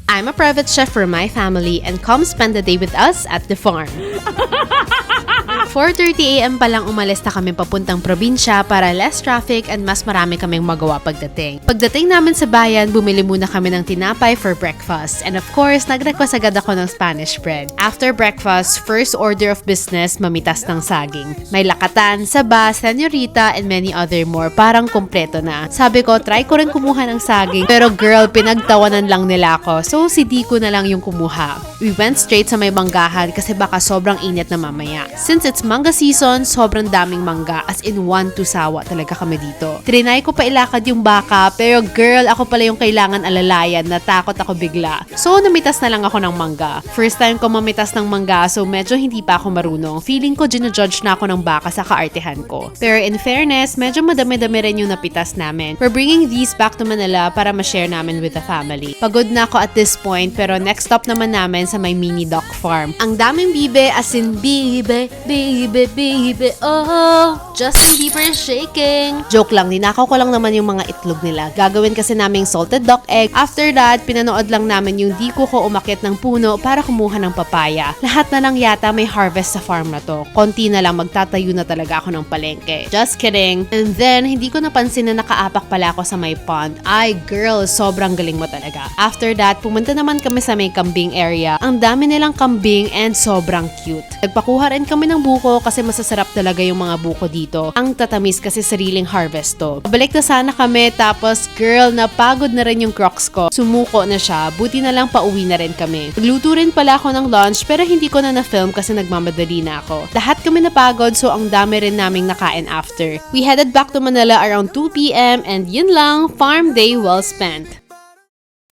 I'm a private chef for my family and come spend the day with us at the farm. 4:30 AM pa lang umalis na kami papuntang probinsya para less traffic and mas marami kaming magawa pagdating. Pagdating namin sa bayan, bumili muna kami ng tinapay for breakfast. And of course, nag-request agad ako ng Spanish bread. After breakfast, first order of business, mamitas ng saging. May lakatan, saba, senyorita, and many other more. Parang kompleto na. Sabi ko, try ko rin kumuha ng saging. Pero girl, pinagtawanan lang nila ako. So, si Dico na lang yung kumuha. We went straight sa may manggahan kasi baka sobrang init na mamaya. Since it's manga season, sobrang daming mangga. As in, 1 to sawa talaga kami dito. Trinay ko pa ilakad yung baka, pero girl, ako pala yung kailangan alalayan. Natakot ako bigla. So, namitas na lang ako ng mangga. First time ko mamitas ng mangga, so medyo hindi pa ako marunong. Feeling ko, ginojudge na ako ng baka sa kaartehan ko. Pero in fairness, medyo madami-dami rin yung napitas namin. We're bringing these back to Manila para ma-share namin with the family. Pagod na ako at this point, pero next stop naman namin sa may mini duck farm. Ang daming bibe, as in bibe, oh, Justin Bieber is shaking. Joke lang, ninakaw ko lang naman yung mga itlog nila. Gagawin kasi naming salted duck egg. After that, pinanood lang namin yung Dico ko umakyat ng puno para kumuha ng papaya. Lahat na lang yata may harvest sa farm na to. Konti na lang, magtatayo na talaga ako ng palengke. Just kidding. And then, hindi ko napansin na nakaapak pala ako sa may pond. Ay, girl, sobrang galing mo talaga. After that, pumunta naman kami sa may kambing area. Ang dami nilang kambing and sobrang cute. Nagpakuha rin kami ng buko kasi masasarap talaga yung mga buko dito. Ang tatamis kasi sariling harvest to. Pabalik na sana kami tapos girl, napagod na rin yung Crocs ko. Sumuko na siya. Buti na lang pauwi na rin kami. Nagluto rin pala ako ng lunch pero hindi ko na na-film kasi nagmamadali na ako. Lahat kami napagod so ang dami rin naming nakain after. We headed back to Manila around 2 PM and yun lang, farm day well spent.